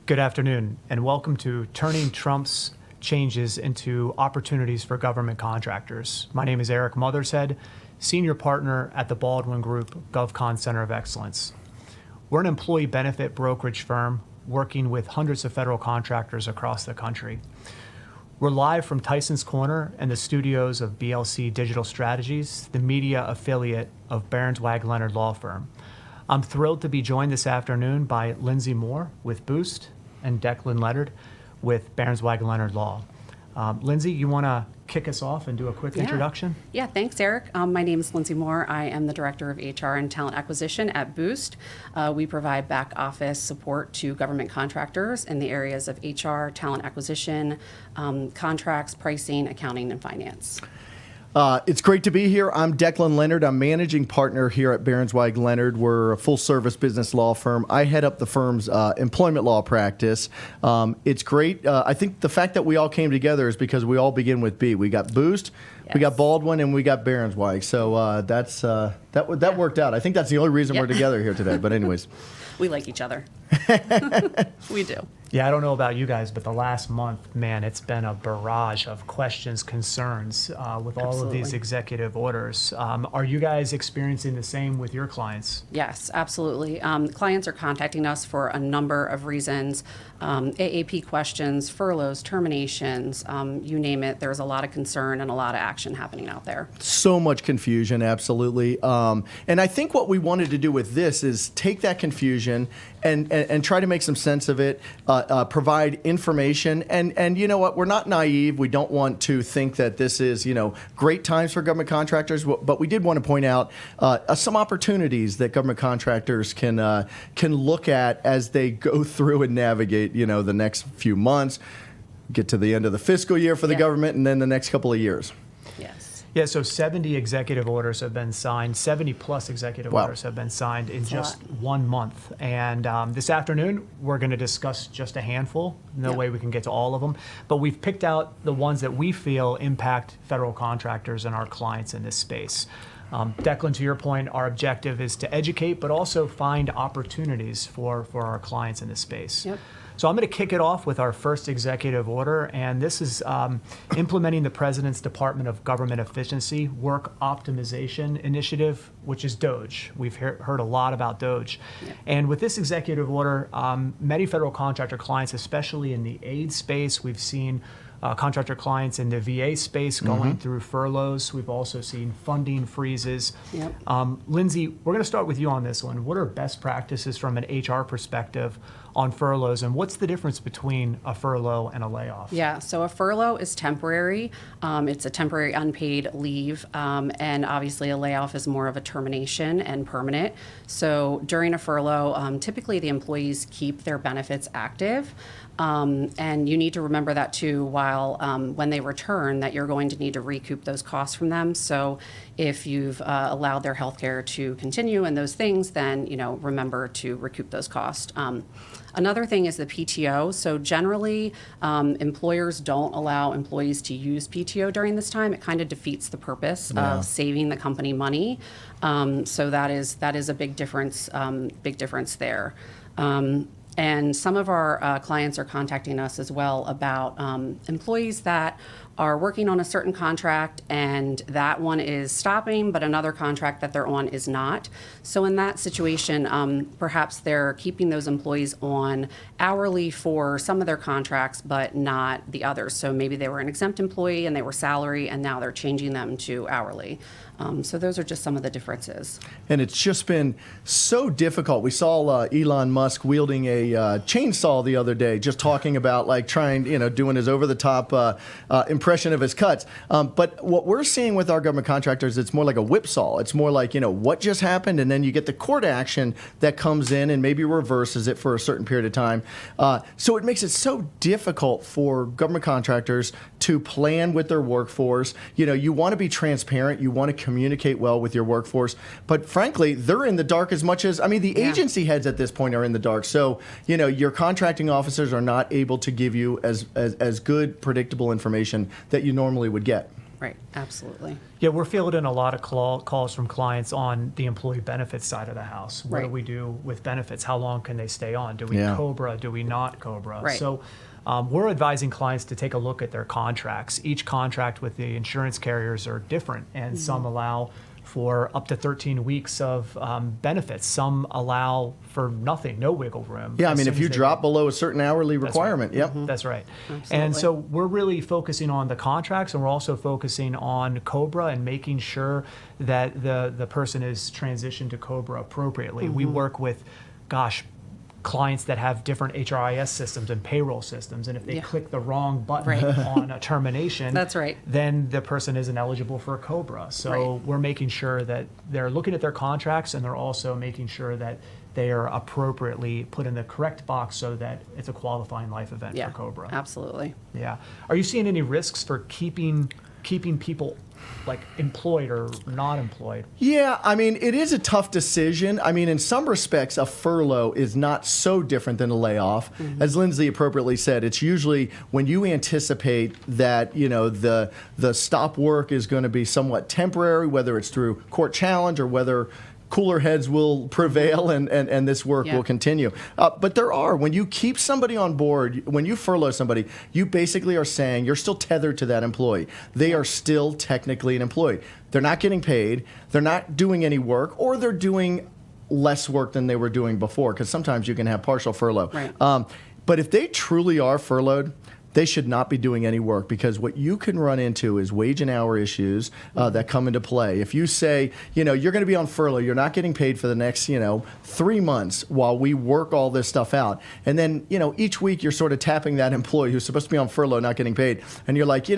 Good afternoon, and welcome to Turning Trump's Changes into Opportunities for Government Contractors. My name is Eric Mothershead, Senior Partner at the Baldwin Group GovCons Center of Excellence. We're an employee benefit brokerage firm working with hundreds of federal contractors across the country. We're live from Tyson's Corner and the studios of BLC Digital Strategies, the media affiliate of Berenzweig Leonard Law Firm. I'm thrilled to be joined this afternoon by Lindsay Moore with BOOST and Declan Leonard with Berenzweig Leonard Law. Lindsay, you want to kick us off and do a quick introduction? Yeah, thanks, Eric. My name is Lindsay Moore. I am the Director of HR and Talent Acquisition at BOOST. We provide back office support to government contractors in the areas of HR, talent acquisition, contracts, pricing, accounting, and finance. It's great to be here. I'm Declan Leonard. I'm managing partner here at Berenzweig Leonard. We're a full-service business law firm. I head up the firm's employment law practice. It's great. I think the fact that we all came together is because we all begin with B. We got BOOST, we got Baldwin, and we got Berenzweig. So that worked out. I think that's the only reason we're together here today. But anyways. We like each other. We do. Yeah, I don't know about you guys, but the last month, man, it's been a barrage of questions, concerns with all of these executive orders. Are you guys experiencing the same with your clients? Yes, absolutely. Clients are contacting us for a number of reasons. AAP questions, furloughs, terminations, you name it. There's a lot of concern and a lot of action happening out there. So much confusion, absolutely. And I think what we wanted to do with this is take that confusion and try to make some sense of it, provide information. And you know what? We're not naive. We don't want to think that this is, great times for government contractors, but we did want to point out some opportunities that government contractors can look at as they go through and navigate, the next few months, get to the end of the fiscal year for the government, and then the next couple of years. Yes. Yeah, so 70 executive orders have been signed, 70 plus executive orders have been signed in just 1 month. And this afternoon, we're going to discuss just a handful. No way we can get to all of them. But we've picked out the ones that we feel impact federal contractors and our clients in this space. Declan, to your point, our objective is to educate, but also find opportunities for our clients in this space. Yep. So I'm going to kick it off with our first executive order, and this is implementing the President's Department of Government Efficiency Work Optimization Initiative, which is DOGE. We've heard a lot about DOGE. Yeah. And with this executive order, many federal contractor clients, especially in the aid space, we've seen contractor clients in the VA space going through furloughs. We've also seen funding freezes. Yep. Lindsay, we're going to start with you on this one. What are best practices from an HR perspective on furloughs, and what's the difference between a furlough and a layoff? Yeah, so a furlough is temporary. It's a temporary unpaid leave, and obviously a layoff is more of a termination and permanent. So during a furlough, typically the employees keep their benefits active. And you need to remember that too while when they return that you're going to need to recoup those costs from them. So if you've allowed their health care to continue and those things, then remember to recoup those costs. Another thing is the PTO. So generally, employers don't allow employees to use PTO during this time. It kind of defeats the purpose of saving the company money. So that is a big difference there. And some of our clients are contacting us as well about employees that are working on a certain contract and that one is stopping, but another contract that they're on is not. So in that situation, perhaps they're keeping those employees on hourly for some of their contracts, but not the others. So maybe they were an exempt employee and they were salary, and now they're changing them to hourly. So those are just some of the differences. And it's just been so difficult. We saw Elon Musk wielding a chainsaw the other day, just talking about doing his over-the-top impression of his cuts. But what we're seeing with our government contractors, it's more like a whipsaw. It's more like, what just happened? And then you get the court action that comes in and maybe reverses it for a certain period of time. So it makes it so difficult for government contractors to plan with their workforce. You want to be transparent. You want to communicate well with your workforce. But frankly, they're in the dark as much as, the agency heads at this point are in the dark. So, your contracting officers are not able to give you as good, predictable information that you normally would get. Right, absolutely. Yeah, we're fielding a lot of calls from clients on the employee benefits side of the house. What do Right. we do with benefits? How long can they stay on? Do we Yeah. COBRA? Do we not COBRA? Right. So we're advising clients to take a look at their contracts. Each contract with the insurance carriers are different, and some allow for up to 13 weeks of benefits. Some allow for nothing, no wiggle room. Yeah, I as mean, soon if as you they- drop below a certain hourly That's right. requirement, yep. That's right. Absolutely. And so we're really focusing on the contracts, and we're also focusing on COBRA and making sure that the person is transitioned to COBRA appropriately. We work with, clients that have different HRIS systems and payroll systems, and if they Yeah. click the wrong button Right. on a termination, That's right. then the person isn't eligible for a COBRA. So Right. we're making sure that they're looking at their contracts, and they're also making sure that they are appropriately put in the correct box so that it's a qualifying life event Yeah, for COBRA. absolutely. Yeah. Are you seeing any risks for keeping people like employed or not employed? Yeah, I mean, it is a tough decision. I mean, in some respects, a furlough is not so different than a layoff. As Lindsay appropriately said, it's usually when you anticipate that, the stop work is going to be somewhat temporary, whether it's through court challenge or whether cooler heads will prevail and this work Yeah. will continue. But when you keep somebody on board, when you furlough somebody, you basically are saying you're still tethered to that employee. They are still technically an employee. They're not getting paid, they're not doing any work, or they're doing less work than they were doing before, because sometimes you can have partial furlough. Right. But if they truly are furloughed, they should not be doing any work, because what you can run into is wage and hour issues that come into play. If you say, you're going to be on furlough, you're not getting paid for the next, 3 months while we work all this stuff out. And then, each week you're sort of tapping that employee who's supposed to be on furlough, not getting paid. And you're like,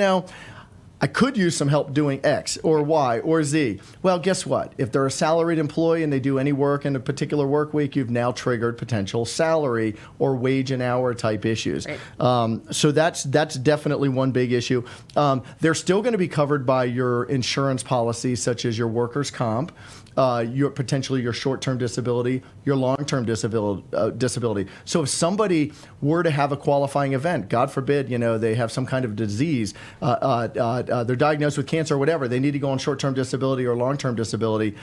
I could use some help doing X or Y or Z. Well, guess what? If they're a salaried employee and they do any work in a particular work week, you've now triggered potential salary or wage and hour type issues. Right. So that's definitely one big issue. They're still going to be covered by your insurance policies, such as your workers' comp, potentially your short-term disability, your long-term disability. So if somebody were to have a qualifying event, God forbid, they have some kind of disease, they're diagnosed with cancer or whatever, they need to go on short-term disability or long-term disability.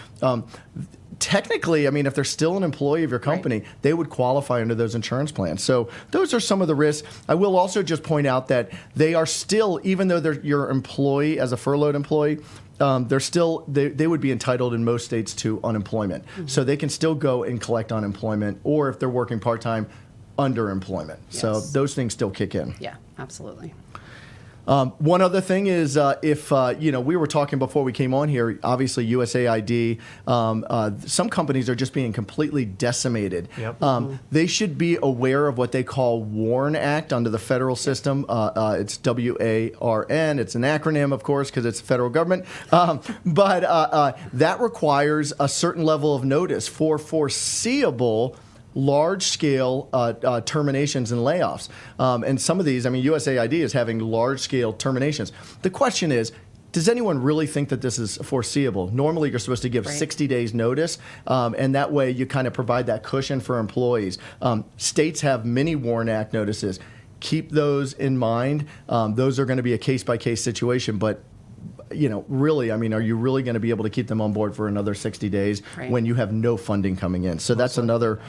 Technically, I mean, if they're still an employee of your company, they would qualify under those insurance plans. So those are some of the risks. I will also just point out that they are still, even though they're your employee as a furloughed employee, they would be entitled in most states to unemployment. So they can still go and collect unemployment, or if they're working part-time, underemployment. So Yes. those things still kick in. Yeah, absolutely. One other thing is if we were talking before we came on here, obviously USAID, some companies are just being completely decimated. Yep. They should be aware of what they call WARN Act under the federal system. It's WARN. It's an acronym, of course, because it's the federal government. But that requires a certain level of notice for foreseeable large-scale terminations and layoffs. And some of these, I mean, USAID is having large-scale terminations. The question is, does anyone really think that this is foreseeable? Normally, you're supposed to give 60 days notice, and that way you kind of provide that cushion for employees. States have many WARN Act notices. Keep those in mind. Those are going to be a case-by-case situation, but really, I mean, are you really going to be able to keep them on board for another 60 days when you have no funding coming in? So that's another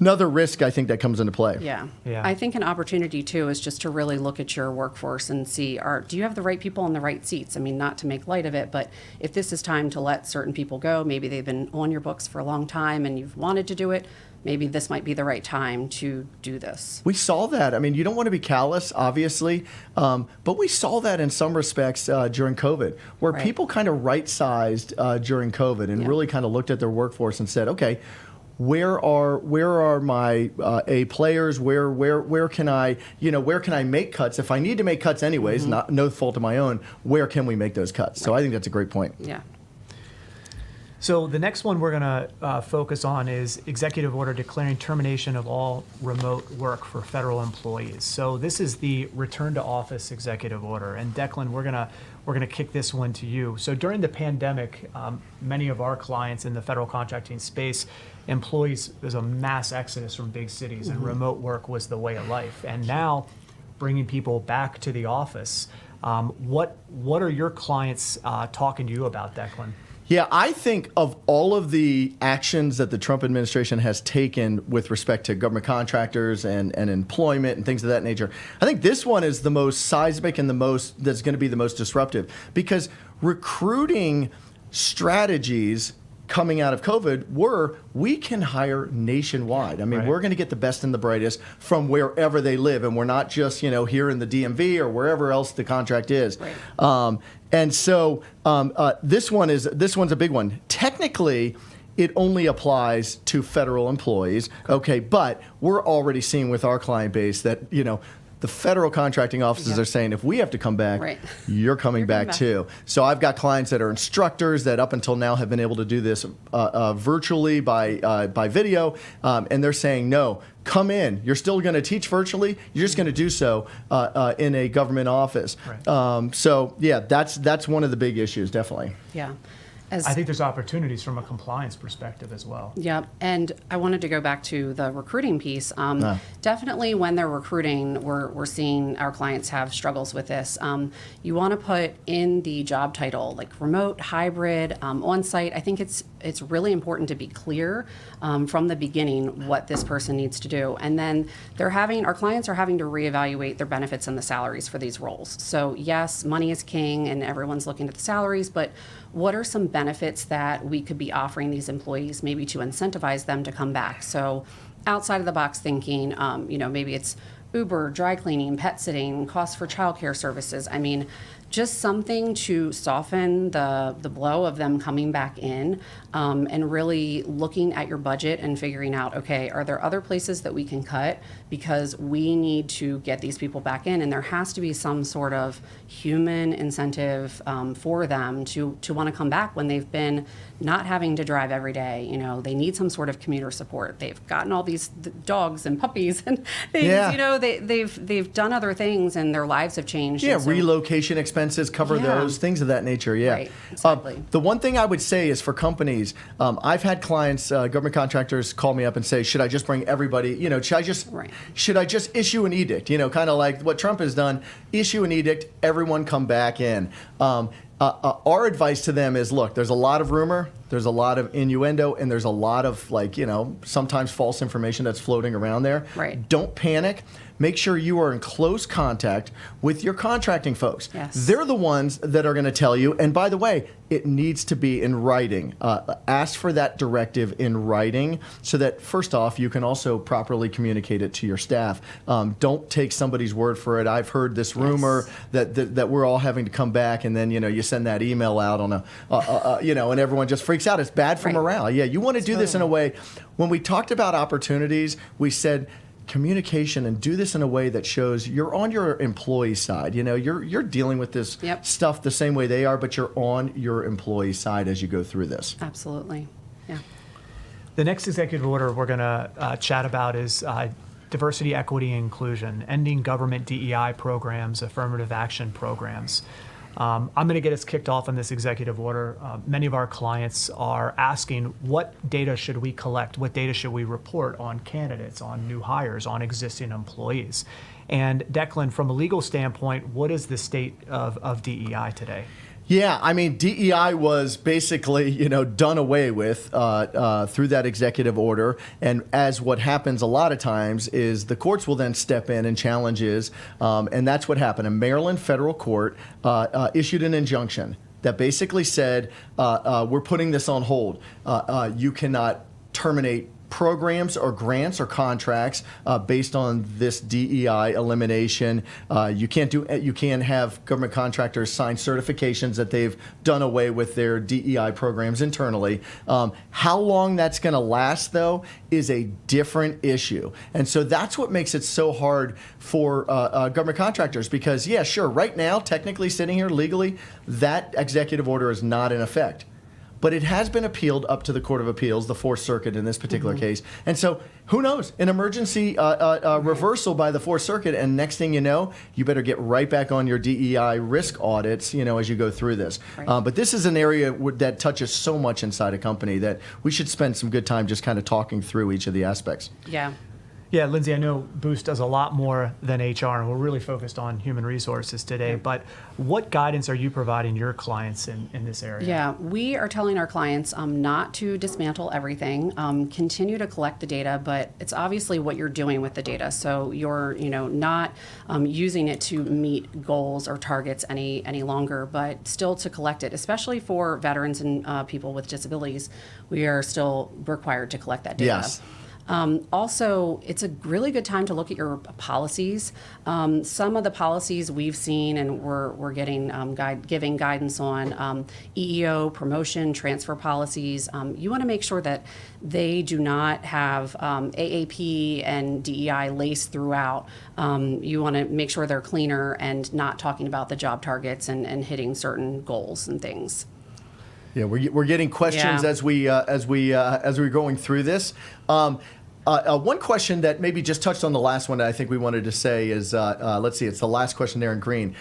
risk, I think, that comes into play. Yeah. Yeah. I think an opportunity too is just to really look at your workforce and see, do you have the right people in the right seats? I mean, not to make light of it, but if this is time to let certain people go, maybe they've been on your books for a long time and you've wanted to do it, maybe this might be the right time to do this. We saw that. I mean, you don't want to be callous, obviously, but we saw that in some respects during COVID, where Right. people kind of right-sized during COVID and really kind of looked at their workforce and said, okay, where are my A players? Where can I make cuts? If I need to make cuts anyways, no fault of my own, where can we make those cuts? So I think that's a great point. Yeah. So the next one we're going to focus on is executive order declaring termination of all remote work for federal employees. So this is the return to office executive order. And Declan, we're going to kick this one to you. So during the pandemic, many of our clients in the federal contracting space, there's a mass exodus from big cities, and remote work was the way of life. And now bringing people back to the office What are your clients talking to you about, Declan? Yeah, I think of all of the actions that the Trump administration has taken with respect to government contractors and employment and things of that nature, I think this one is the most seismic and that's going to be the most disruptive, because recruiting strategies coming out of COVID we can hire nationwide. I mean, Right. we're going to get the best and the brightest from wherever they live, and we're not just here in the DMV or wherever else the contract is. Right. And so this one's a big one. Technically, it only applies to federal employees. Okay, but we're already seeing with our client base that the federal contracting offices are saying, if we have to come back, Right. you're coming back too. So I've got clients that are instructors that up until now have been able to do this virtually by video, and they're saying, no, come in. You're still going to teach virtually. You're just going to do so in a government office. Right. So yeah, that's one of the big issues, definitely. Yeah. I think there's opportunities from a compliance perspective as well. Yeah, and I wanted to go back to the recruiting piece. Definitely when they're recruiting, we're seeing our clients have struggles with this. You want to put in the job title, like remote, hybrid, on-site. I think it's really important to be clear from the beginning what this person needs to do. And then our clients are having to reevaluate their benefits and the salaries for these roles. So yes, money is king and everyone's looking at the salaries, but what are some benefits that we could be offering these employees maybe to incentivize them to come back? So outside of the box thinking, maybe it's Uber, dry cleaning, pet sitting, costs for childcare services. I mean, just something to soften the blow of them coming back in, and really looking at your budget and figuring out, okay, are there other places that we can cut because we need to get these people back in, and there has to be some sort of human incentive for them to want to come back when they've been not having to drive every day. They need some sort of commuter support. They've gotten all these dogs and puppies and things. Yeah. They've done other things and their lives have changed. Yeah, And so- relocation expenses, cover Yeah. those, things of that nature, yeah. Right, exactly. The one thing I would say is for companies, I've had clients, government contractors call me up and say, should I just bring everybody, Right. should I just issue an edict, kind of like what Trump has done, issue an edict, everyone come back in. Our advice to them is, look, there's a lot of rumor, there's a lot of innuendo, and there's a lot of sometimes false information that's floating around there. Right. Don't panic. Make sure you are in close contact with your contracting folks. Yes. They're the ones that are going to tell you. And by the way, it needs to be in writing. Ask for that directive in writing so that, first off, you can also properly communicate it to your staff. Don't take somebody's word for it. I've heard this rumor that we're all having to come back, and then you send that email out on and everyone just freaks out. It's bad for Right. morale. Yeah, you want to do this in a way. When we talked about opportunities, we said communication, and do this in a way that shows you're on your employee side. You're dealing with this Yep. stuff the same way they are, but you're on your employee side as you go through this. Absolutely. Yeah. The next executive order we're going to chat about is diversity, equity, and inclusion, ending government DEI programs, affirmative action programs. I'm going to get us kicked off on this executive order. Many of our clients are asking, what data should we collect? What data should we report on candidates, on new hires, on existing employees? And Declan, from a legal standpoint, what is the state of DEI today? Yeah, I mean, DEI was basically, done away with through that executive order. And as what happens a lot of times is the courts will then step in and challenges. And that's what happened. A Maryland federal court issued an injunction that basically said, we're putting this on hold. You cannot terminate programs or grants or contracts based on this DEI elimination. You can't have government contractors sign certifications that they've done away with their DEI programs internally. How long that's going to last, though, is a different issue. And so that's what makes it so hard for government contractors because, yeah, sure, right now, technically sitting here legally, that executive order is not in effect. But it has been appealed up to the Court of Appeals, the Fourth Circuit in this particular case. And so who knows? An emergency reversal by the Fourth Circuit, and next thing you know, you better get right back on your DEI risk audits, as you go through this. Right. But this is an area that touches so much inside a company that we should spend some good time just kind of talking through each of the aspects. Yeah. Yeah, Lindsay, I know Boost does a lot more than HR, and we're really focused on human resources today. But what guidance are you providing your clients in this area? Yeah, we are telling our clients not to dismantle everything, continue to collect the data, but it's obviously what you're doing with the data. So you're, not using it to meet goals or targets any longer, but still to collect it, especially for veterans and people with disabilities. We are still required to collect that data. Yes. Also, it's a really good time to look at your policies. Some of the policies we've seen and we're getting giving guidance on EEO, promotion, transfer policies. You want to make sure that they do not have AAP and DEI laced throughout. You want to make sure they're cleaner and not talking about the job targets and hitting certain goals and things. Yeah, we're getting questions as we're going through this. One question that maybe just touched on the last one that I think we wanted to say is, let's see, it's the last question there in green.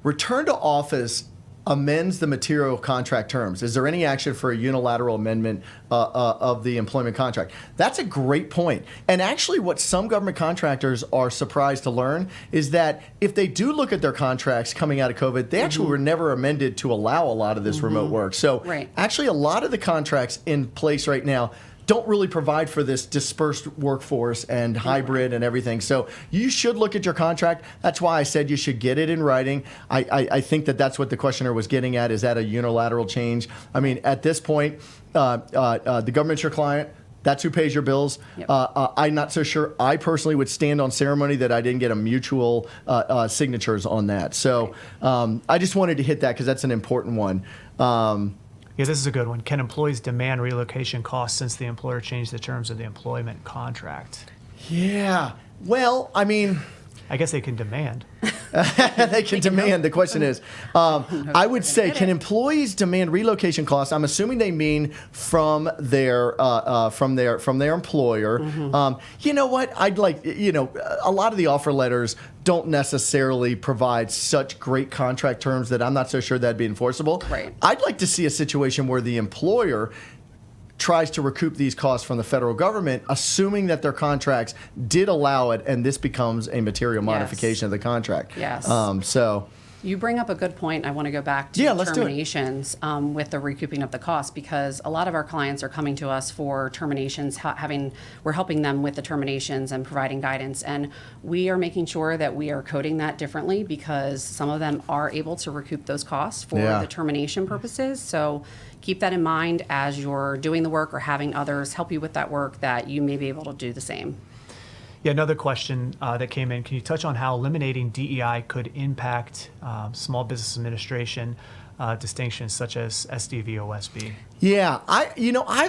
Return to office amends the material contract terms. Is there any action for a unilateral amendment of the employment contract? That's a great point. And actually what some government contractors are surprised to learn is that if they do look at their contracts coming out of COVID, they actually were never amended to allow a lot of this remote work. So actually a lot of the contracts in place right now don't really provide for this dispersed workforce and hybrid and everything. So you should look at your contract. That's why I said you should get it in writing. I think that's what the questioner was getting at. Is that a unilateral change? I mean, at this point, the government's your client. That's who pays your bills. Yep. I'm not so sure I personally would stand on ceremony that I didn't get a mutual signatures on that. So I just wanted to hit that because that's an important one. Yeah, this is a good one. Can employees demand relocation costs since the employer changed the terms of the employment contract? Yeah. Well, I mean, I guess they can demand. They can demand. The question is, I would say, can employees demand relocation costs? I'm assuming they mean from their employer. You know what? I'd like, a lot of the offer letters don't necessarily provide such great contract terms that I'm not so sure that'd be enforceable. Right. I'd like to see a situation where the employer tries to recoup these costs from the federal government, assuming that their contracts did allow it, and this becomes a material modification of the contract. Yes. So you bring up a good point. I want to go back to terminations with the recouping of the cost, because a lot of our clients are coming to us for terminations, we're helping them with the terminations and providing guidance, and we are making sure that we are coding that differently because some of them are able to recoup those costs for the termination purposes. So keep that in mind as you're doing the work or having others help you with that work, that you may be able to do the same. Yeah, another question that came in. Can you touch on how eliminating DEI could impact Small Business Administration distinctions such as SDVOSB? Yeah,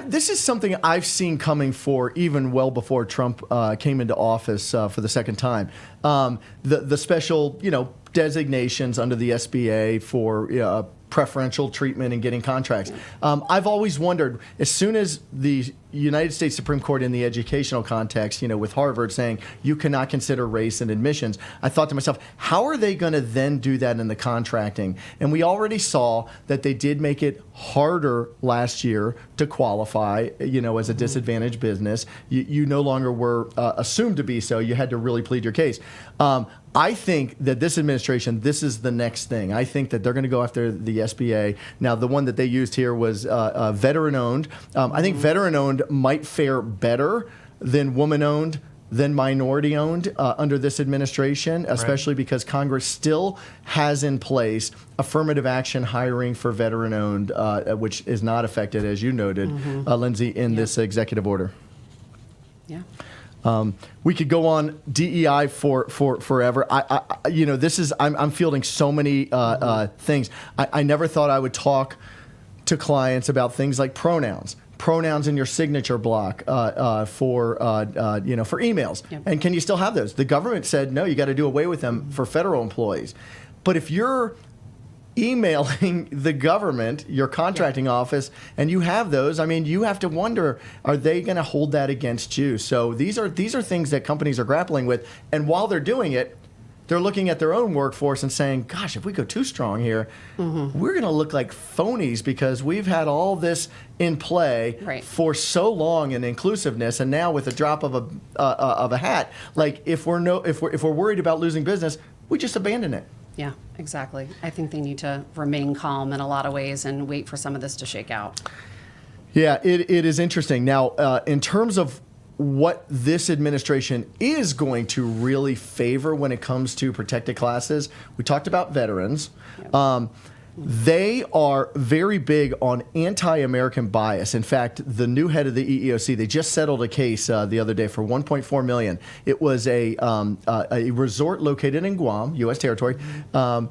this is something I've seen coming for even well before Trump came into office for the second time. The special, designations under the SBA for preferential treatment and getting contracts. I've always wondered, as soon as the United States Supreme Court in the educational context, with Harvard saying you cannot consider race in admissions, I thought to myself, how are they going to then do that in the contracting? And we already saw that they did make it harder last year to qualify, as a disadvantaged business. You no longer were assumed to be so. You had to really plead your case. I think that this administration, this is the next thing. I think that they're going to go after the SBA. Now, the one that they used here was veteran-owned. I think veteran-owned might fare better than woman-owned, than minority-owned under this administration, especially because Congress still has in place affirmative action hiring for veteran-owned, which is not affected, as you noted, Lindsay, in this executive order. Yeah. We could go on DEI for forever. I'm fielding so many things. I never thought I would talk to clients about things like pronouns in your signature block for emails. Yep. And can you still have those? The government said no, you got to do away with them for federal employees. But if you're emailing the government, your contracting office, and you have those, you have to wonder, are they going to hold that against you? So these are things that companies are grappling with, and while they're doing it, they're looking at their own workforce and saying, gosh, if we go too strong here, we're going to look like phonies because we've had all this in play Right. for so long in inclusiveness, and now with a drop of a hat, like if we're worried about losing business, we just abandon it. Yeah, exactly. I think they need to remain calm in a lot of ways and wait for some of this to shake out. Yeah, it is interesting. Now, in terms of what this administration is going to really favor when it comes to protected classes, we talked about veterans. Yep. They are very big on anti-American bias. In fact, the new head of the EEOC, they just settled a case the other day for $1.4 million. It was a resort located in Guam, U.S. territory, and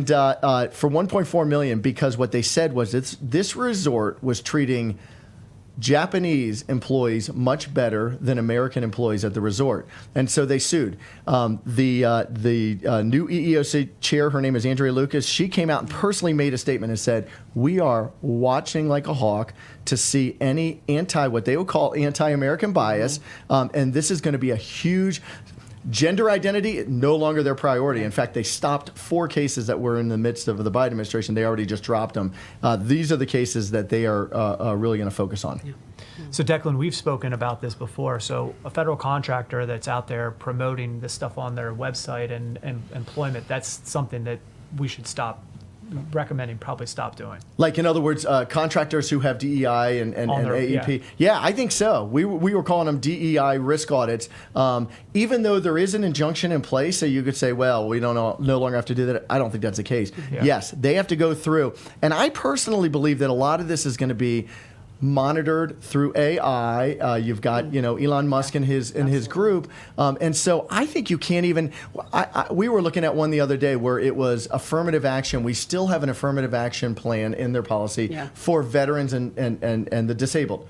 for $1.4 million, because what they said was this resort was treating Japanese employees much better than American employees at the resort, and so they sued. The new EEOC chair, her name is Andrea Lucas. She came out and personally made a statement and said, "We are watching like a hawk to see any what they would call anti-American bias, and this is going to be a huge." Gender identity, no longer their priority. In fact, they stopped 4 cases that were in the midst of the Biden administration. They already just dropped them. These are the cases that they are really going to focus on. Yeah. So Declan, we've spoken about this before. So a federal contractor that's out there promoting this stuff on their website and employment, that's something that we should probably stop doing. Like, in other words, contractors who have DEI and AEP. Yeah, I think so. We were calling them DEI risk audits. Even though there is an injunction in place, so you could say, well, we don't no longer have to do that. I don't think that's the case. Yeah. Yes, they have to go through. And I personally believe that a lot of this is going to be monitored through AI. You've got Elon Musk and his group, and so I think you can't even. We were looking at one the other day where it was affirmative action. We still have an affirmative action plan in their policy for veterans and the disabled.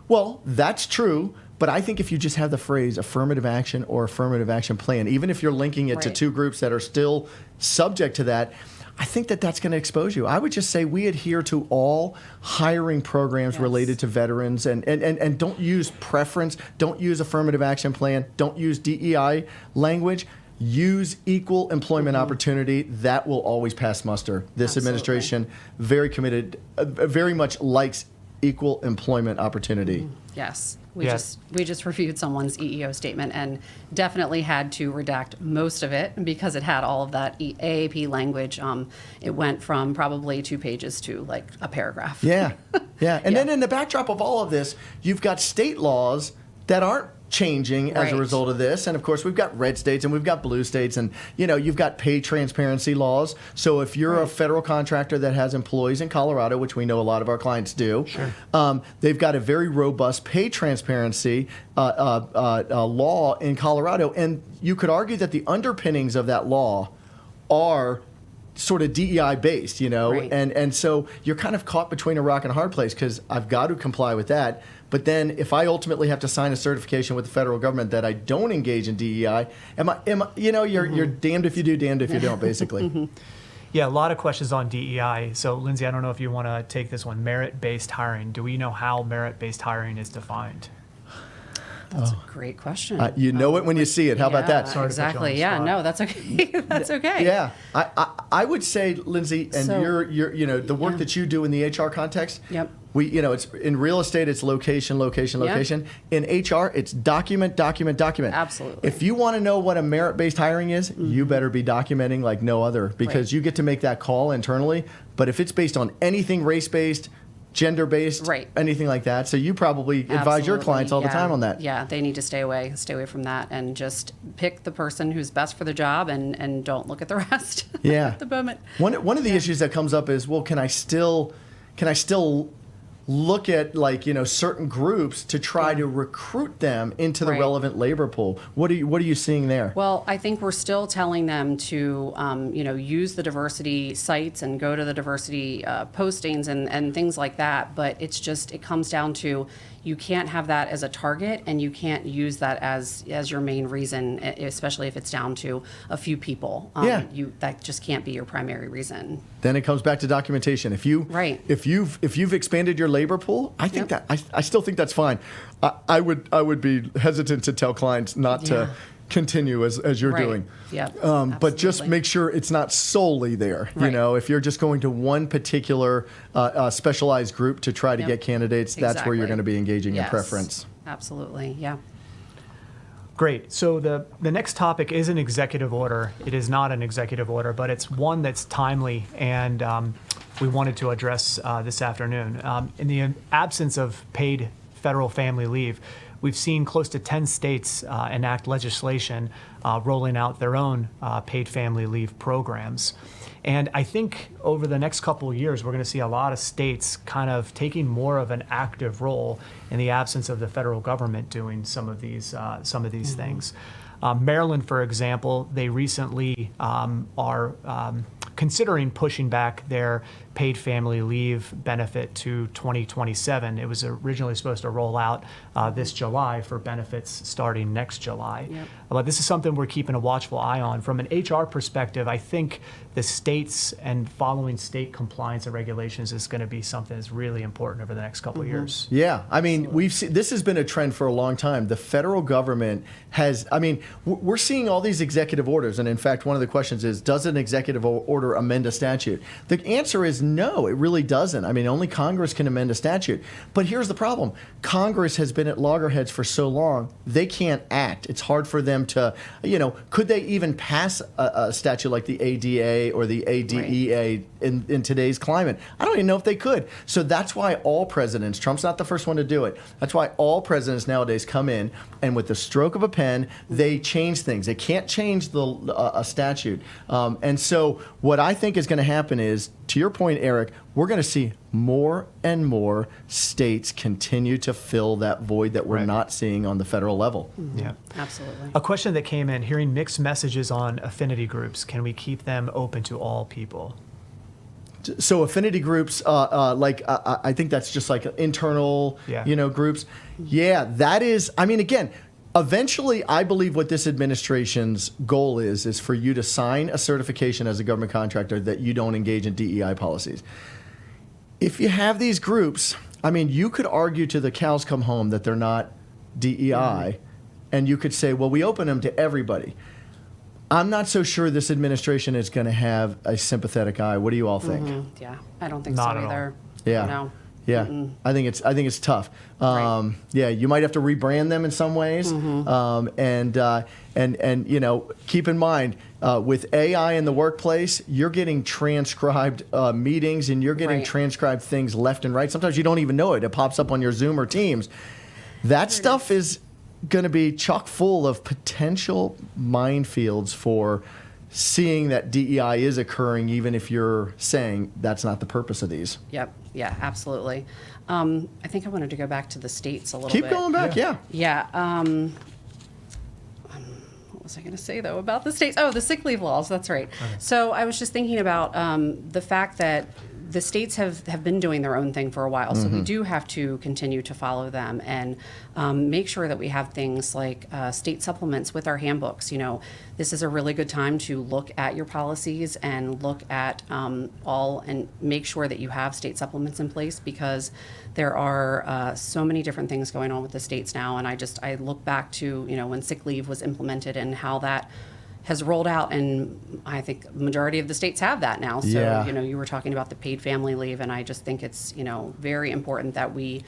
Well, that's true. But I think if you just have the phrase affirmative action or affirmative action plan, even if you're linking it to 2 groups that are still subject to that, I think that that's going to expose you. I would just say we adhere to all hiring programs related to veterans and don't use preference, don't use affirmative action plan, don't use DEI language. Use equal employment opportunity. That will always pass muster. This administration, very committed, very much likes equal employment opportunity. Yes. We just reviewed someone's EEO statement and definitely had to redact most of it because it had all of that AAP language. It went from probably 2 pages to like a paragraph. Yeah. And then in the backdrop of all of this, you've got state laws that aren't changing as a result of this. And of course, we've got red states and we've got blue states, and you've got pay transparency laws. So if you're a federal contractor that has employees in Colorado, which we know a lot of our clients do, they've got a very robust pay transparency law in Colorado. And you could argue that the underpinnings of that law are sort of DEI based, and so you're kind of caught between a rock and a hard place because I've got to comply with that. But then if I ultimately have to sign a certification with the federal government that I don't engage in DEI, you're damned if you do, damned if you don't, basically. Yeah, a lot of questions on DEI. So Lindsay, I don't know if you want to take this one. Merit-based hiring. Do we know how merit-based hiring is defined? That's a great question. You know it when you see it. How about that? Sorry to put you on Exactly. the Yeah. spot. No, that's okay. That's okay. Yeah, I would say, Lindsay, and So- you're the work that you do in the HR context. Yep. It's in real estate, it's location. In HR, it's document. Absolutely. If you want to know what a merit-based hiring is, you better be documenting like no other, because you get to make that call internally. But if it's based on anything race-based, gender-based, anything like that, so you probably advise your clients all the time on that. Yeah, they need to stay away from that and just pick the person who's best for the job and don't look at the rest at the moment. One of the issues that comes up is, well, can I still look at certain groups to try to recruit them into the relevant labor pool? What are you seeing there? Well, I think we're still telling them to use the diversity sites and go to the diversity postings and things like that. But it comes down to, you can't have that as a target, and you can't use that as your main reason, especially if it's down to a few people. That just can't be your primary reason. Then it comes back to documentation. If you've expanded your labor pool, I think that I still think that's fine. I would be hesitant to tell clients not to continue as you're Right. doing. Yep, But just absolutely. make sure it's not solely there. You Right. know, if you're just going to one particular specialized group to try to Yep. get candidates, that's where you're Exactly. going to be engaging in Yes. preference. Absolutely, yeah. Great. So the next topic is an executive order. It is not an executive order, but it's one that's timely, and we wanted to address this afternoon. In the absence of paid federal family leave, we've seen close to 10 states enact legislation rolling out their own paid family leave programs. And I think over the next couple of years, we're going to see a lot of states kind of taking more of an active role in the absence of the federal government doing some of these things. Maryland, for example, they recently are considering pushing back their paid family leave benefit to 2027. It was originally supposed to roll out this July for benefits starting next July. Yep. But this is something we're keeping a watchful eye on. From an HR perspective, I think the states and following state compliance and regulations is going to be something that's really important over the next couple of years. Yeah, I mean, we've seen, this has been a trend for a long time. The federal government has, I mean, we're seeing all these executive orders, and in fact, one of the questions is, does an executive order amend a statute? The answer is no, it really doesn't. I mean, only Congress can amend a statute. But here's the problem. Congress has been at loggerheads for so long, they can't act. It's hard for them to, you know, could they even pass a statute like the ADA or the ADEA in today's climate? I don't even know if they could. So that's why all presidents, Trump's not the first one to do it, that's why all presidents nowadays come in and with the stroke of a pen, they change things. They can't change a statute. And so what I think is going to happen is, to your point, Eric, we're going to see more and more states continue to fill that void that we're Right. not seeing on the federal level. Yeah. Absolutely. A question that came in, hearing mixed messages on affinity groups, can we keep them open to all people? So affinity groups, I think that's just like internal, Yeah. groups. Yeah, that is. I mean, again, eventually, I believe what this administration's goal is for you to sign a certification as a government contractor that you don't engage in DEI policies. If you have these groups, I mean, you could argue to the cows come home that they're not DEI, and you could say, well, we open them to everybody. I'm not so sure this administration is going to have a sympathetic eye. What do you all think? Yeah, I don't think Not so at all. either. Yeah. No. Yeah, I think it's tough. Right. Yeah, you might have to rebrand them in some ways, and keep in mind with AI in the workplace, you're getting transcribed meetings and you're getting Right. transcribed things left and right. Sometimes you don't even know it. It pops up on your Zoom or Teams. That stuff is going to be chock full of potential minefields for seeing that DEI is occurring, even if you're saying that's not the purpose of these. Yep. Yeah, absolutely. I think I wanted to go back to the states a little Keep bit. going back, yeah. Yeah. What was I going to say, though, about the states? Oh, the sick leave laws. That's right. So I was just thinking about the fact that the states have been doing their own thing for a while. So we do have to continue to follow them and make sure that we have things like state supplements with our handbooks. You know, this is a really good time to look at your policies and look at all and make sure that you have state supplements in place, because there are so many different things going on with the states now. And I look back to, when sick leave was implemented and how that has rolled out, and I think the majority of the states have that now. So, Yeah. you were talking about the paid family leave, and I just think it's, very important that we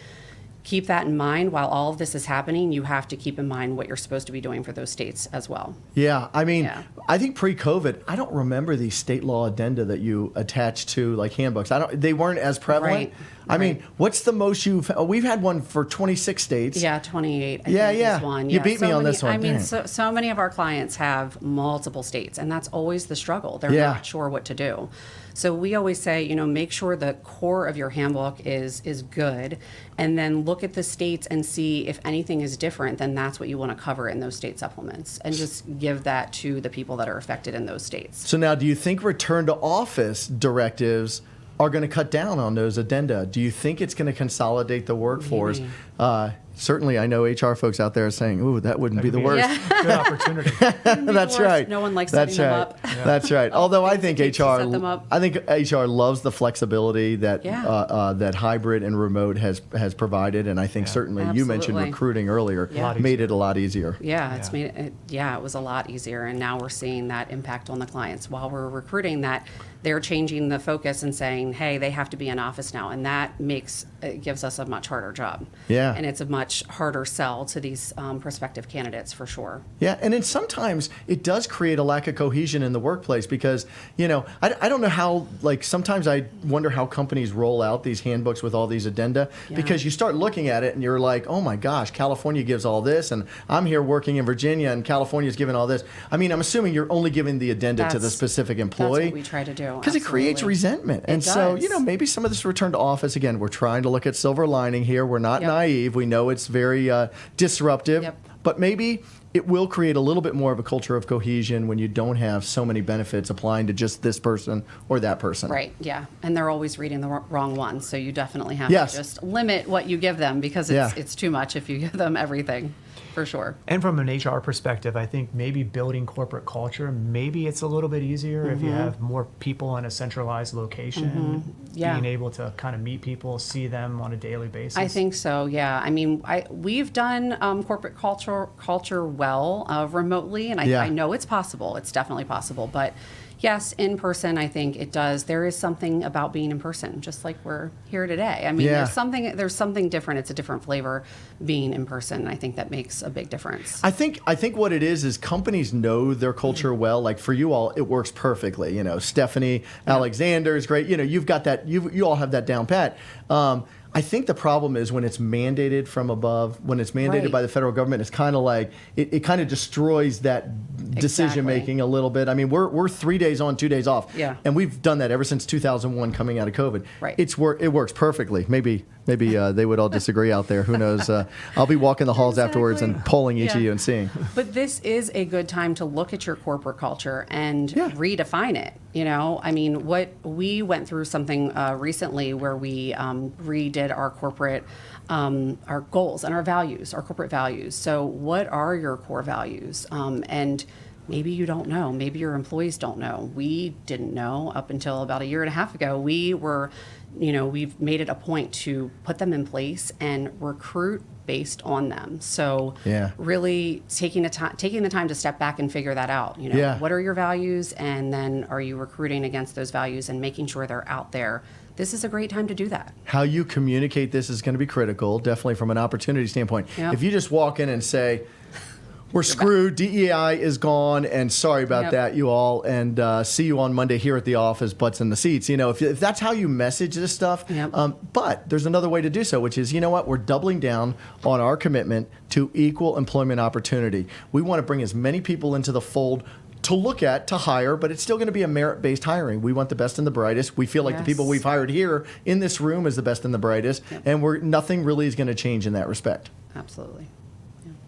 keep that in mind. While all of this is happening, you have to keep in mind what you're supposed to be doing for those states as well. Yeah, I mean, Yeah. I think pre-COVID, I don't remember the state law addenda that you attached to like handbooks. They weren't as prevalent. Right, I mean, right. what's the most we've had one for 26 states. Yeah, 28. I Yeah, think yeah. Is one. You Yeah, beat me on this one. I mean, Dang. so many of our clients have multiple states, and that's always the struggle. They're Yeah. not sure what to do. So we always say, make sure the core of your handbook is good, and then look at the states and see if anything is different, then that's what you want to cover in those state supplements, and just give that to the people that are affected in those states. So now, do you think return to office directives are going to cut down on those addenda? Do you think it's going to consolidate the workforce? certainly I know HR folks out there are saying, ooh, that wouldn't be the worst. Good opportunity. That's right. No one likes That's setting them right. up. Yeah. That's right. Although I think takes to HR, set them up. I think HR loves the flexibility that that hybrid and remote has provided, and I think certainly you mentioned Absolutely. recruiting earlier, Yeah. made it a lot easier. Yeah, it's made it, it was a lot easier, and now we're seeing that impact on the clients. While we're recruiting that, they're changing the focus and saying, hey, they have to be in office now, and that gives us a much harder job. Yeah. And it's a much harder sell to these prospective candidates for sure. Yeah, and then sometimes it does create a lack of cohesion in the workplace because, I don't know how, sometimes I wonder how companies roll out these handbooks with all these addenda because you start looking at it and you're like, oh my gosh, California gives all this, and I'm here working in Virginia and California's giving all this. I mean, I'm assuming you're only giving the addenda to the specific employee. That's what we try to do. Because it creates resentment. And so, maybe some of this return to office, again, we're trying to look at silver lining here. We're not naive. We know it's very disruptive. But maybe it will create a little bit more of a culture of cohesion when you don't have so many benefits applying to just this person or that person. Right, yeah. And they're always reading the wrong one. So you definitely have Yes. to just limit what you give them because it's too much if you give them everything. For sure. And from an HR perspective, I think maybe building corporate culture, maybe it's a little bit easier if you have more people in a centralized location, being able to kind of meet people, see them on a daily basis. I think so, yeah. I mean, we've done corporate culture well remotely, and I know it's possible. It's definitely possible. But yes, in person, I think it does. There is something about being in person, just like we're here today. I mean, there's something different. It's a different flavor being in person, and I think that makes a big difference. I think what it is companies know their culture well. Like for you all, it works perfectly. Stephanie Alexander is great. You've got that. You all have that down pat. I think the problem is when it's mandated from above, when it's mandated by the federal government, it's kind of like it kind of destroys that decision making a little bit. I mean, we're 3 days on, 2 days off, and we've done that ever since 2001, coming out of COVID. Right. It works perfectly. Maybe they would all didisagree out there. Who knows? I'll be walking the halls afterwards and polling each of you and seeing. But this is a good time to look at your corporate culture and redefine it. I mean, we went through something recently where we redid our corporate, our goals and our values, our corporate values. So what are your core values? And maybe you don't know. Maybe your employees don't know. We didn't know up until about a year and a half ago. We were, we've made it a point to put them in place and recruit based on them. So really taking the time to step back and figure that out. What are your values, and then are you recruiting against those values and making sure they're out there? This is a great time to do that. How you communicate this is going to be critical, definitely from an opportunity standpoint. Yep. If you just walk in and say, we're screwed, DEI is gone, and sorry about that, you all, and see you on Monday here at the office, butts in the seats. If that's how you message this stuff, but there's another way to do so, which is, we're doubling down on our commitment to equal employment opportunity. We want to bring as many people into the fold to look at, to hire, but it's still going to be a merit-based hiring. We want the best and the brightest. We feel like the people we've hired here in this room is the best and the brightest, and nothing really is going to change in that respect. Absolutely.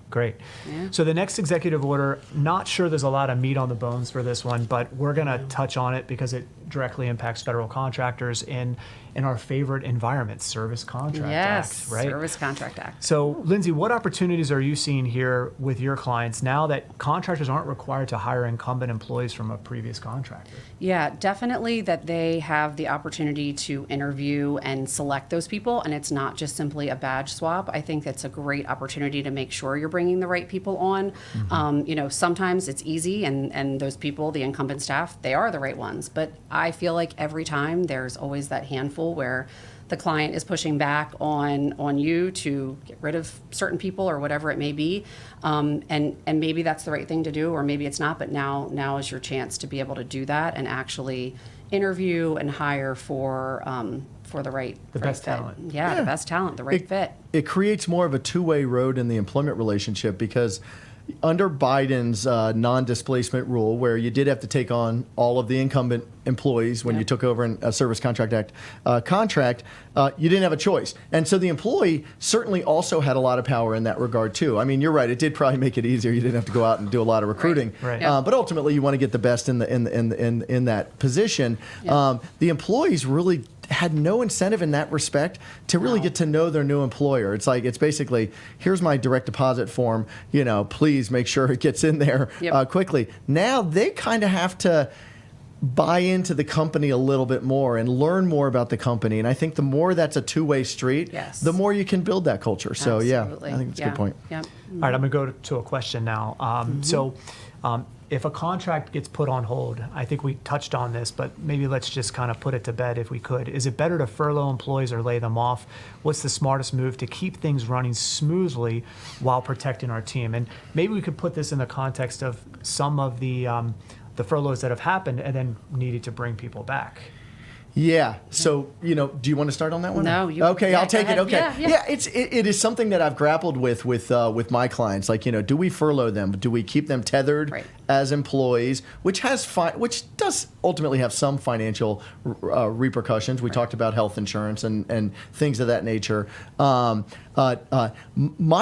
Great. Yeah. So the next executive order, not sure there's a lot of meat on the bones for this one, but we're going to touch on it because it directly impacts federal contractors in our favorite environment, Service Contract Act, right? Service Contract Act. So, Lindsay, what opportunities are you seeing here with your clients now that contractors aren't required to hire incumbent employees from a previous contractor? Yeah, definitely that they have the opportunity to interview and select those people, and it's not just simply a badge swap. I think that's a great opportunity to make sure you're bringing the right people on. Sometimes it's easy, and those people, the incumbent staff, they are the right ones. But I feel like every time there's always that handful where the client is pushing back on you to get rid of certain people or whatever it may be, and maybe that's the right thing to do, or maybe it's not. But now is your chance to be able to do that and actually interview and hire for the right best fit. talent. Yeah, the best talent, the right fit. It creates more of a two-way road in the employment relationship because under Biden's non-displacement rule, where you did have to take on all of the incumbent employees when you took over a Service Contract Act contract, you didn't have a choice. And so the employee certainly also had a lot of power in that regard, too. I mean, you're right. It did probably make it easier. You didn't have to go out and do a lot of recruiting. Right. But ultimately, you want to get the best in that position. The employees really had no incentive in that respect to really get to know their new employer. It's basically, here's my direct deposit form, please make sure it gets in there quickly. Now they kind of have to buy into the company a little bit more and learn more about the company. And I think the more that's a two-way street, the more you can build that culture. So Absolutely. I think that's a good point. Yep. All right, I'm going to go to a question now. So if a contract gets put on hold, I think we touched on this, but maybe let's just kind of put it to bed if we could. Is it better to furlough employees or lay them off? What's the smartest move to keep things running smoothly while protecting our team? And maybe we could put this in the context of some of the furloughs that have happened and then needed to bring people back. Yeah. So, do you want to start on that one? No. Okay, I'll take it. Okay. Yeah. It is something that I've grappled with my clients. Like, do we furlough them? Do we keep them tethered as employees, which does ultimately have some financial repercussions. We talked about health insurance and things of that nature. My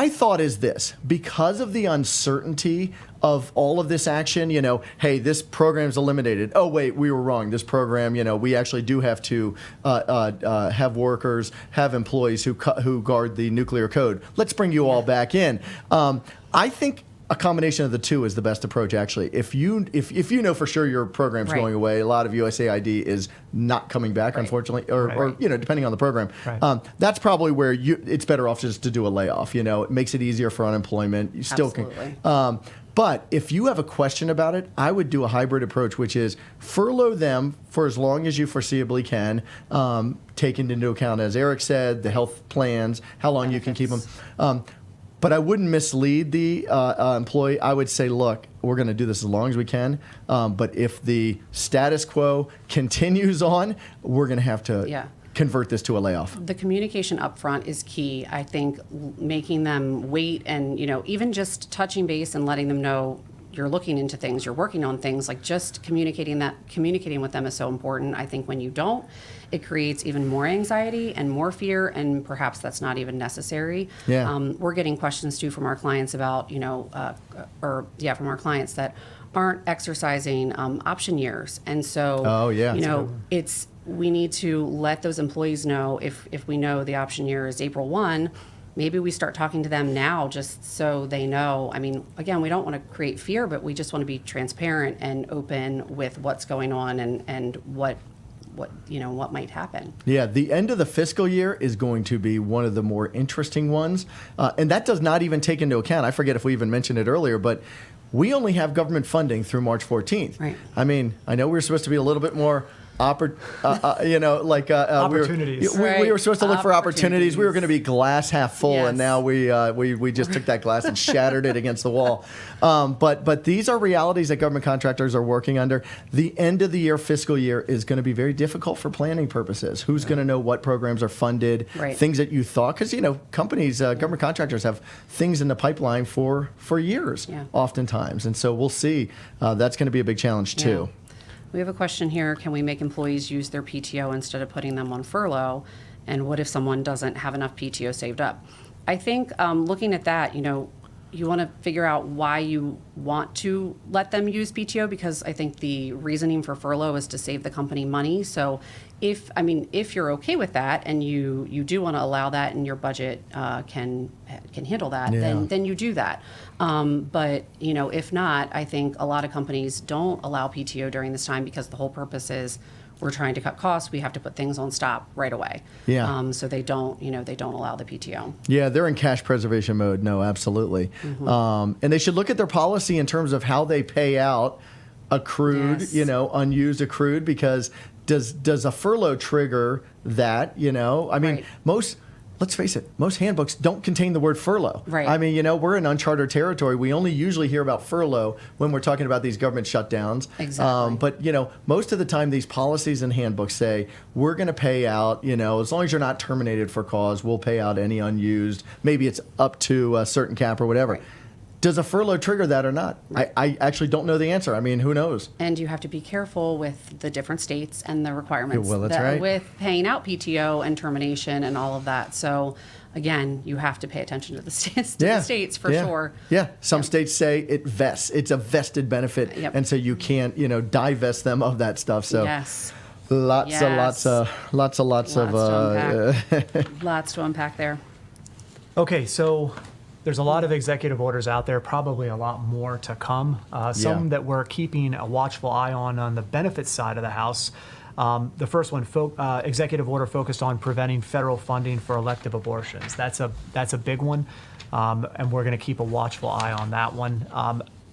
thought is this: because of the uncertainty of all of this action, hey, this program's eliminated. Oh, wait, we were wrong. This program, we actually do have to have workers, have employees who guard the nuclear code. Let's bring you all back in. I think a combination of the two is the best approach, actually. If you know for sure your program's going away, a lot of USAID is not coming back, unfortunately, or depending on the program. That's probably where it's better off just to do a layoff. It makes it easier for unemployment. You still can. But if you have a question about it, I would do a hybrid approach, which is furlough them for as long as you foreseeably can, taking into account, as Eric said, the health plans, how long you can keep them. But I wouldn't mislead the employee. I would say, look, we're going to do this as long as we can. But if the status quo continues on, we're going to have to convert this to a layoff. The communication up front is key. I think making them wait and, even just touching base and letting them know you're looking into things, you're working on things, like just communicating with them is so important. I think when you don't, it creates even more anxiety and more fear, and perhaps that's not even necessary. We're getting questions too from our clients about, from our clients that aren't exercising option years. And so, we need to let those employees know if we know the option year is April 1, maybe we start talking to them now just so they know. I mean, again, we don't want to create fear, but we just want to be transparent and open with what's going on and what might happen. Yeah, the end of the fiscal year is going to be one of the more interesting ones. And that does not even take into account, I forget if we even mentioned it earlier, but we only have government funding through March 14th. Right. I mean, I know we were supposed to be a little bit more opportunities. We were supposed to look for opportunities. We were going to be glass half full, and now we just took that glass and shattered it against the wall. But these are realities that government contractors are working under. The end of the year fiscal year is going to be very difficult for planning purposes. Who's going to know what programs are funded? Things that you thought, because companies, government contractors have things in the pipeline for years, oftentimes, and so we'll see. That's going to be a big challenge too. We have a question here. Can we make employees use their PTO instead of putting them on furlough? And what if someone doesn't have enough PTO saved up? I think looking at that, you want to figure out why you want to let them use PTO, because I think the reasoning for furlough is to save the company money. So if you're okay with that and you do want to allow that and your budget can handle that, then you do that. But if not, I think a lot of companies don't allow PTO during this time because the whole purpose is we're trying to cut costs. We have to put things on stop right away. So they don't allow the PTO. Yeah, they're in cash preservation mode. No, absolutely. And they should look at their policy in terms of how they pay out accrued, unused accrued, because does a furlough trigger that? Let's face it, most handbooks don't contain the word furlough. We're in uncharted territory. We only usually hear about furlough when we're talking about these government shutdowns. But most of the time these policies and handbooks say we're going to pay out, as long as you're not terminated for cause, we'll pay out any unused. Maybe it's up to a certain cap or whatever. Does a furlough trigger that or not? I actually don't know the answer. Who knows? And you have to be careful with the different states and the requirements right. with paying out PTO and termination and all of that. So, again, you have to pay attention to the states for sure. Yeah, some states say it vests. It's a vested benefit, and so you can't, divest them of that stuff. So. Yes. Lots of Lots to of. Lots to unpack there. Okay, so there's a lot of executive orders out there, probably a lot more to come. Some that we're keeping a watchful eye on the benefits side of the House. The first one, executive order focused on preventing federal funding for elective abortions. That's a big one, and we're going to keep a watchful eye on that one.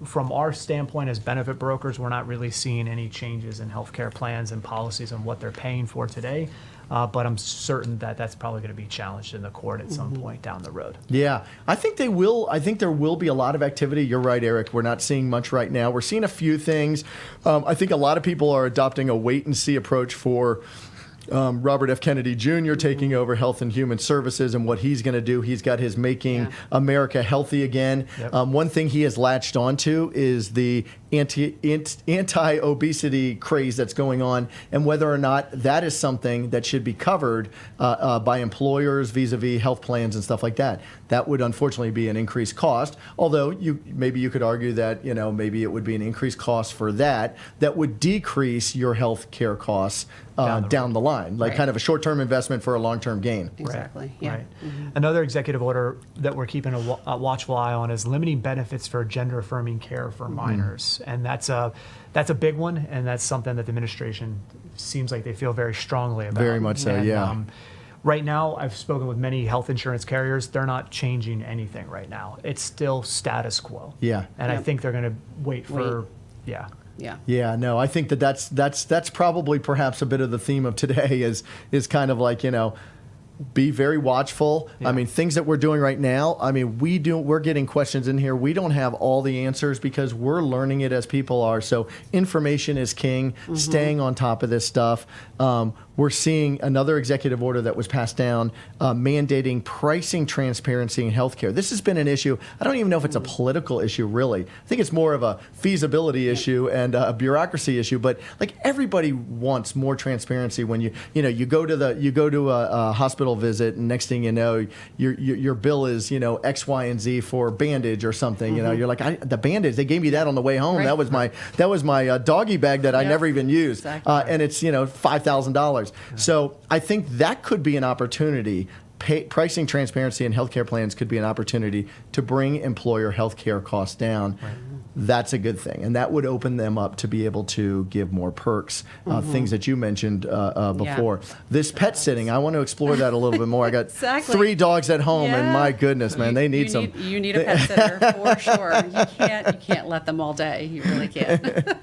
From our standpoint as benefit brokers, we're not really seeing any changes in healthcare plans and policies and what they're paying for today. But I'm certain that that's probably going to be challenged in the court at some point down the road. Yeah, I think they will. I think there will be a lot of activity. You're right, Eric. We're not seeing much right now. We're seeing a few things. I think a lot of people are adopting a wait-and-see approach for Robert F. Kennedy Jr. taking over Health and Human Services and what he's going to do. He's got his Making America Healthy Again. Yep. One thing he has latched onto is the anti-obesity craze that's going on, and whether or not that is something that should be covered by employers vis-a-vis health plans and stuff like that. That would unfortunately be an increased cost, although maybe you could argue that maybe it would be an increased cost for that would decrease your health care costs down the line, like kind of a short-term investment for a long-term gain. Exactly. Yeah. Right. Another executive order that we're keeping a watchful eye on is limiting benefits for gender-affirming care for minors. And that's a big one, and that's something that the administration seems like they feel very strongly about. Very much so, yeah. Right now, I've spoken with many health insurance carriers. They're not changing anything right now. It's still status quo. Yeah. And I think they're going to wait for, Yeah. Yeah, no, I think that's probably perhaps a bit of the theme of today is kind of like, be very watchful. Yeah. I mean, things that we're doing right now, I mean, we're getting questions in here. We don't have all the answers because we're learning it as people are. So information is king, staying on top of this stuff. We're seeing another executive order that was passed down mandating pricing transparency in healthcare. This has been an issue. I don't even know if it's a political issue, really. I think it's more of a feasibility issue and a bureaucracy issue. But like everybody wants more transparency when you go to a hospital visit, and next thing you know, your bill is X, Y, and Z for bandage or something. You're like, the bandage, they gave me that on the way home. Right. That was my doggy bag that I never even used, Exactly. and it's $5,000. So I think that could be an opportunity. Pricing transparency in healthcare plans could be an opportunity to bring employer healthcare costs down. Right. That's a good thing, and that would open them up to be able to give more perks, things that you mentioned before. Yeah. This pet sitting, I want to explore that a little bit more. I got Exactly. 3 dogs at home, and Yeah. my goodness, man, they need some. You need a pet sitter for sure. You can't let them all day. You really can't.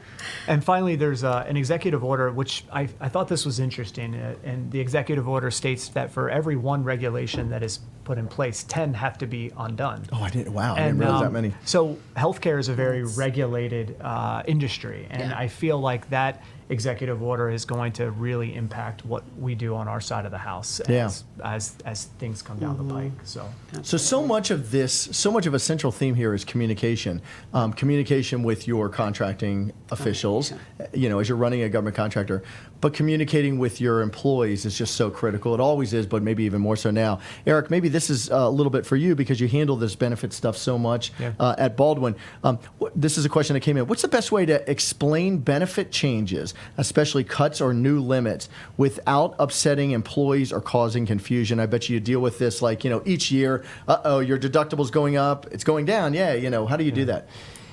And finally, there's an executive order, which I thought this was interesting. And the executive order states that for every one regulation that is put in place, 10 have to be undone. Oh, I didn't realize that many. So healthcare is a very regulated industry. And I feel like that executive order is going to really impact what we do on our side of the house as things come down the pike. So much of a central theme here is communication. Communication with your contracting officials, as you're running a government contractor, but communicating with your employees is just so critical. It always is, but maybe even more so now. Eric, maybe this is a little bit for you because you handle this benefit stuff so much at Baldwin. This is a question that came in. What's the best way to explain benefit changes, especially cuts or new limits, without upsetting employees or causing confusion? I bet you deal with this like, each year, your deductible's going up, it's going down. How do you do that?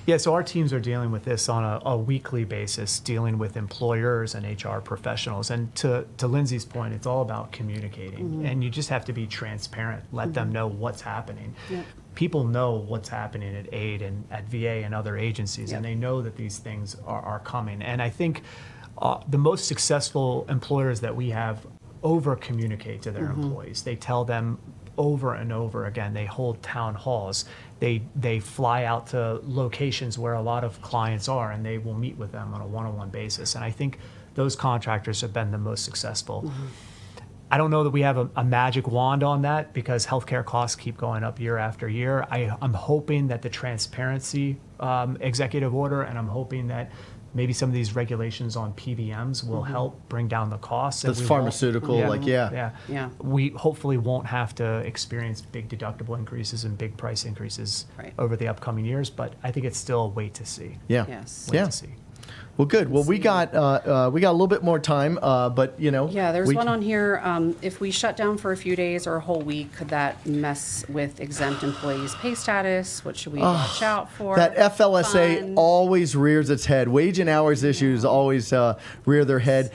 Yeah, so our teams are dealing with this on a weekly basis, dealing with employers and HR professionals. And to Lindsay's point, it's all about communicating. And you just have to be transparent, let them know what's happening. Yep. People know what's happening at AID and at VA and other agencies, and they know that these things are coming. And I think the most successful employers that we have over-communicate to their employees. They tell them over and over again. They hold town halls. They fly out to locations where a lot of clients are, and they will meet with them on a one-on-one basis. And I think those contractors have been the most successful. I don't know that we have a magic wand on that because healthcare costs keep going up year after year. I'm hoping that the transparency executive order, and I'm hoping that maybe some of these regulations on PBMs will help bring down the costs. That's pharmaceutical, We hopefully won't have to experience big deductible increases and big price increases over the upcoming years, but I think it's still a wait to see. Yeah. Yes. Wait to see. Well, good. Well, we got a little bit more time, but Yeah, there's we one can- on here. If we shut down for a few days or a whole week, could that mess with exempt employees' pay status? What should we watch out for? That FLSA Fun. always rears its head. Wage and hours issues always rear their head.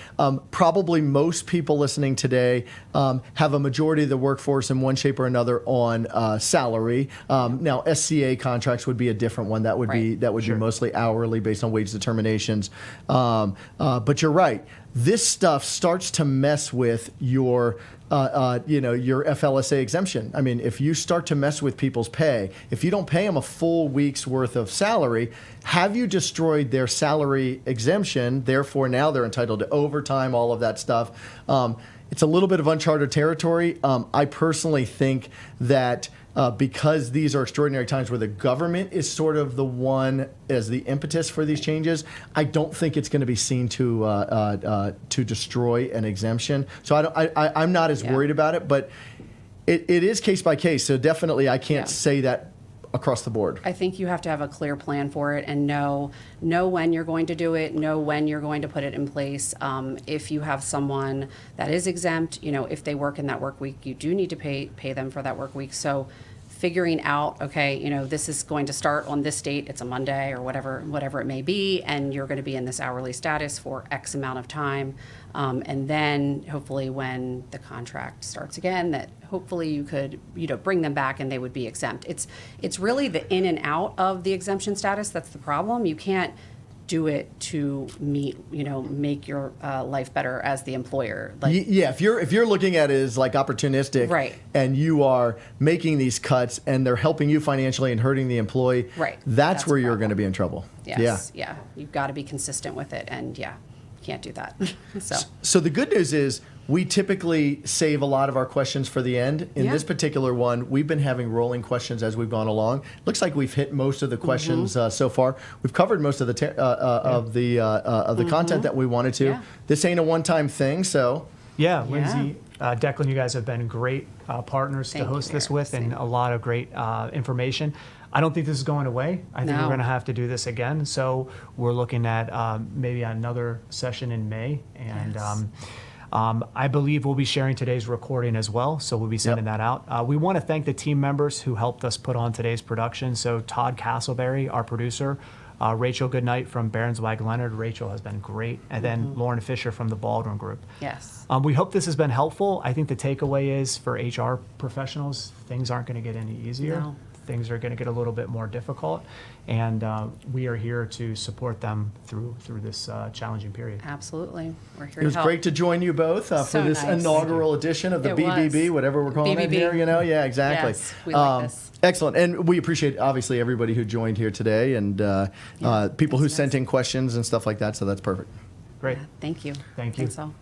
Probably most people listening today have a majority of the workforce in one shape or another on salary. Now, SCA contracts would be a different one. That would be Right. mostly hourly based on wage determinations. But you're right. This stuff starts to mess with your FLSA exemption. I mean, if you start to mess with people's pay, if you don't pay them a full week's worth of salary, have you destroyed their salary exemption? Therefore, now they're entitled to overtime, all of that stuff. It's a little bit of uncharted territory. I personally think that because these are extraordinary times where the government is sort of the one as the impetus for these changes, I don't think it's going to be seen to destroy an exemption. So I'm not as worried about it, but it is case by case. So definitely I can't say that across the board. I think you have to have a clear plan for it and know when you're going to do it, know when you're going to put it in place. If you have someone that is exempt, if they work in that work week, you do need to pay them for that work week. So figuring out, okay, this is going to start on this date, it's a Monday or whatever it may be, and you're going to be in this hourly status for X amount of time. And then hopefully when the contract starts again, that hopefully you could, bring them back and they would be exempt. It's really the in and out of the exemption status that's the problem. You can't do it to make your life better as the employer. Yeah, if you're looking at it as like opportunistic, Right. and you are making these cuts and they're helping you financially and hurting the employee, Right. That's where the you're problem. going to be in trouble. Yes, yeah. You've got to be consistent with it, and can't do that. So the good news is we typically save a lot of our questions for the end. In this particular one, we've been having rolling questions as we've gone along. Looks like we've hit most of the questions so far. We've covered most of the the content that we wanted to. Yeah. This ain't a one-time thing, so. Yeah, Lindsay, Declan, you guys have been great partners Thank to you, host this Eric. with, and Same. a lot of great information. I don't think this is going away. I think No. we're going to have to do this again. So we're looking at maybe another session in May, and Yes. I believe we'll be sharing today's recording as well. So we'll be sending that out. We want to thank the team members who helped us put on today's production. So Todd Castleberry, our producer. Rachel Goodnight from Berenzweig Leonard. Rachel has been great. And then Lauren Fisher from the Baldwin Group. Yes. We hope this has been helpful. I think the takeaway is for HR professionals, things aren't going to get any easier. No. Things are going to get a little bit more difficult. And we are here to support them through this challenging period. Absolutely. We're here It was to help. great to join you both for So this nice. inaugural edition of the It BBB, was. whatever we're calling it BBB. here. Yeah, exactly. Yes, we like this. Excellent, and we appreciate obviously everybody who joined here today, and people who that's sent nice. in questions and stuff like that. So that's perfect. Great. Thank you. Thank you. Thanks all.